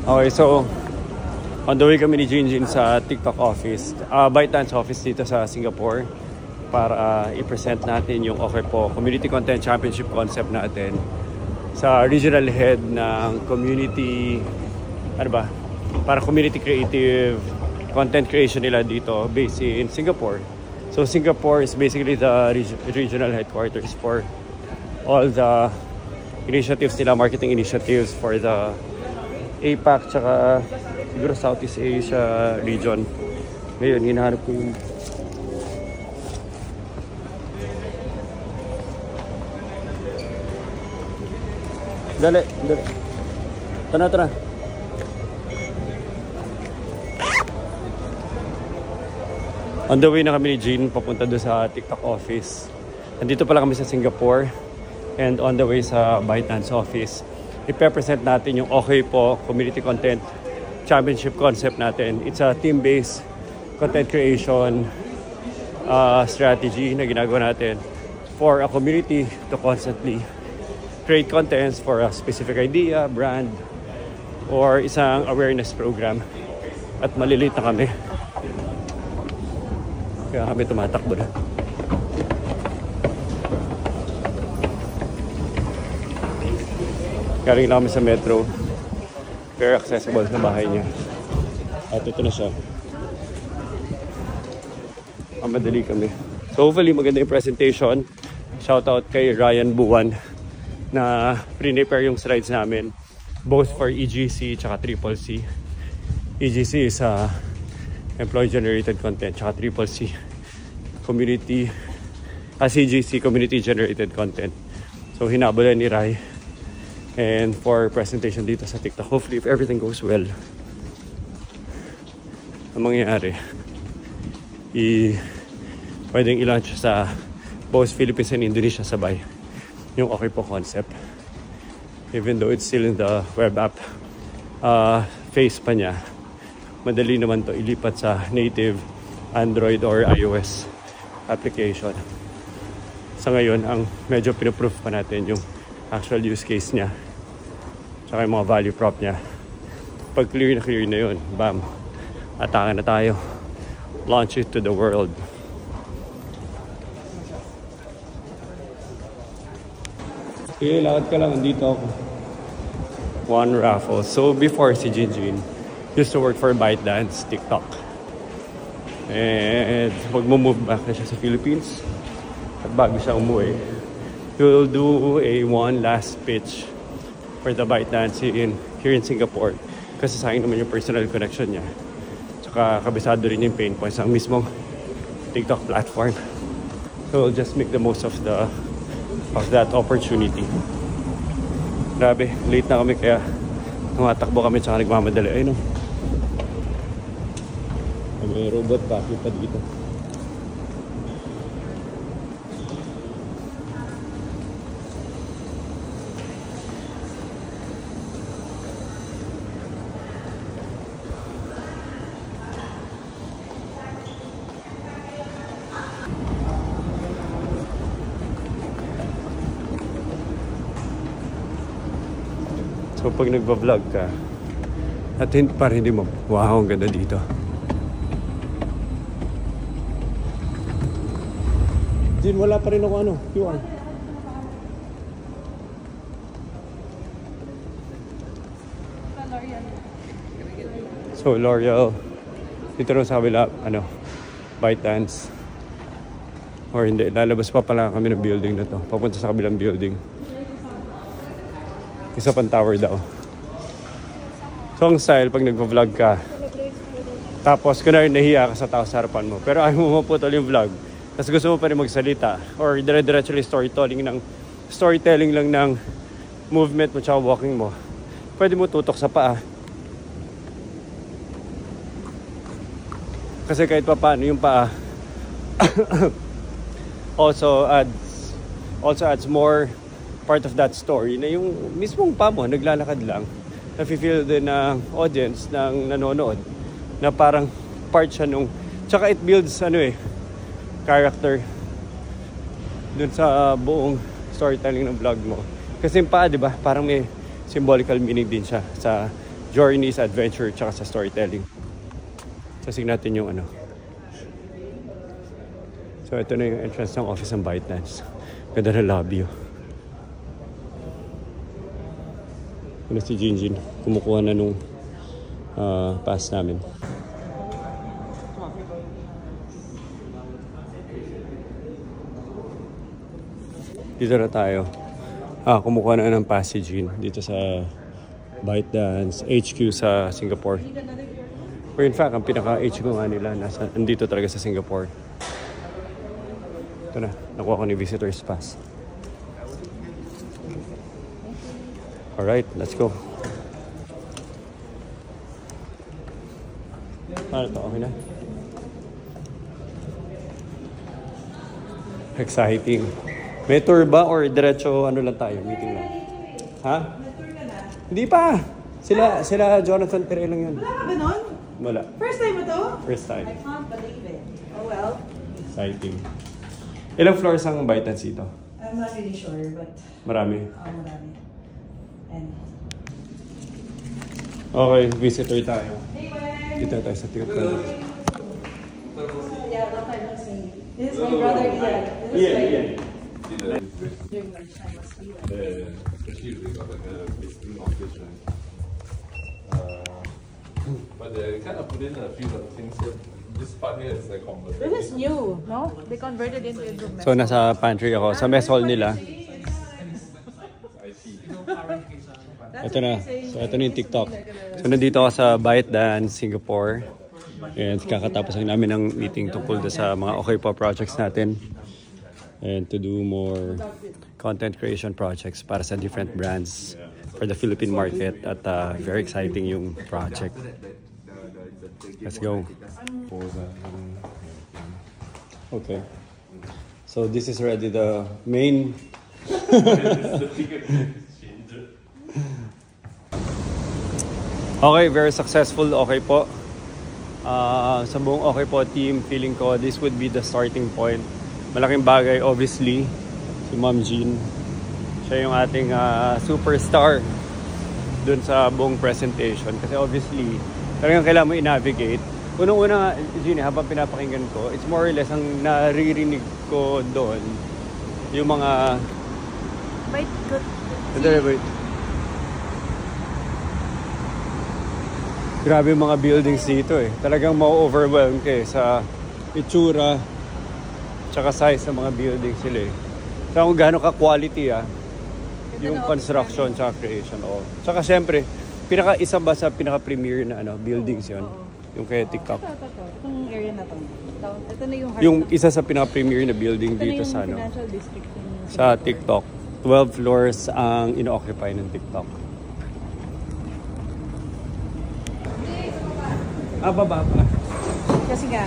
Okay, so on the way kami ni Jinjin sa TikTok office, ByteDance office dito sa Singapore para i-present natin yung Okay Po Community Content Championship concept natin sa regional head ng community, ano ba, para community creative content creation nila dito based in Singapore. So Singapore is basically the regional headquarters for all the initiatives nila, marketing initiatives for the APAC tsaka siguro Southeast Asia region. Ngayon, hinahanap ko yung dali. Tara. On the way na kami ni Jean papunta doon sa TikTok office. Nandito pala kami sa Singapore and on the way sa ByteDance office. I-present natin yung Okay Po Community Content Championship concept natin. It's a team-based content creation strategy na ginagawa natin for a community to constantly create contents for a specific idea, brand, or isang awareness program. At maliliit na kami. Kaya kami tumatakbo na. Galing na kami sa metro. Very accessible sa bahay niya. At ito na siya. Madali kami. So hopefully maganda yung presentation. Shoutout kay Ryan Buwan na prepare yung slides namin. Both for EGC tsaka CCC. EGC is employee generated content tsaka CCC community. CGC community generated content. So hinabulan ni Rai. And for presentation dito sa TikTok, hopefully if everything goes well, ang mangyayari, pwedeng i-launch sa both Philippines and Indonesia sabay yung Okay Po concept. Even though it's still in the web app phase pa niya, madali naman to ilipat sa native Android or iOS application. Sa ngayon, ang medyo pinaproof pa natin yung actual use case niya tsaka yung mga value prop niya. Pag clear na yun, bam, atake na tayo, launch it to the world. Okay, lakad ka lang, dito ako. One raffle. So before, si Jinjin used to work for ByteDance TikTok, and mag-move back na siya sa Philippines at bago siya umuwi, we'll do a one last pitch for the ByteDance here in Singapore kasi sayang naman yung personal connection niya. Tsaka kabisado rin yung pain points ng mismong TikTok platform. So we'll just make the most of that opportunity. Grabe, late na kami kaya tumatakbo kami tsaka nagmamadali. Ayun o. May robot vacuum pa dito. So pag nagba-vlog ka at parang hindi mo, wow, ang ganda dito. Jin, wala pa rin ako QR. So L'Oreal dito rin sa kabila, ByteDance. Or hindi, lalabas pa pala kami ng building na to, papunta sa kabilang building. Isa pang tower daw. So ang style, pag nag-vlog ka, tapos kunwari nahiya ka sa tao sa harapan mo, pero ayaw mo maputol yung vlog, tapos gusto mo pa rin magsalita, or dire-diretso storytelling lang ng movement mo tsaka walking mo, pwede mo tutok sa paa. Kasi kahit pa paano yung paa also adds more part of that story na yung mismong pa mo naglalakad lang, nafe-feel din ng audience ng nanonood na parang part siya nung, tsaka it builds character. dun sa buong storytelling ng vlog mo. Kasi pa, di ba, parang may symbolical meaning din siya sa journey, sa adventure, tsaka sa storytelling. Sasing natin yung ano. So ito na yung entrance ng office ng ByteDance. Ganda na lobby. Ano si Jinjin, kumukuha na nung pass namin. Dito na tayo. Kumukuha na ng pass si Jin dito sa ByteDance HQ sa Singapore. Or in fact, ang pinaka-HQ nga nila nandito talaga sa Singapore. Ito na, nakuha ko ni Visitor's Pass. Alright, let's go. Ano to? Okay na? Exciting. May tour ba or diretso ano lang tayo? Meeting lang? Ha? Hindi pa! Sila Jonathan Pere lang yun. Wala ka ba nun? Wala. First time mo to? First time. I can't believe it. Oh well. Exciting. Ilang floors ang ByteDance dito? I'm not really sure, but... Marami. Marami. And... Okay, visitor tayo. Hey, Weng! Dito tayo sa ticket. Yeah, long time no see. This is my brother, Ian. Yeah. During lunchtime must be like... Especially they got like a basically office, right? But they kind of put in a few other things here. This part here is like converted. This is new, no? They converted into a room. So nasa pantry ako, sa mess hall nila. Ito na. So ito na yung TikTok. So nandito ako sa ByteDance Singapore. And kakatapos lang namin ng meeting tungkol sa mga okay po projects natin. And to do more content creation projects para sa different brands for the Philippine market. At very exciting yung project. Let's go. Okay. So this is already the main... Okay, very successful. Okay po. Sa buong okay po team, feeling ko this would be the starting point. Malaking bagay, obviously, si Ma'am Jean. Siya yung ating superstar dun sa buong presentation. Kasi obviously, talagang kailangan mo i-navigate. Unang-una, Jean, habang pinapakinggan ko, it's more or less ang naririnig ko doon, yung mga... Wait. Grabe yung mga buildings dito eh. Talagang ma-overwhelm ka eh sa itsura tsaka size ng mga buildings sila eh. Tsaka kung gaano ka-quality yung construction tsaka creation. Tsaka syempre, isa ba sa pinaka-premier na buildings yun? Yung kaya TikTok. Itong area na to. Ito na yung heart. Yung isa sa pinaka-premier na building dito sa financial district sa TikTok. 12 floors ang ino-occupy ng TikTok. Kasi nga,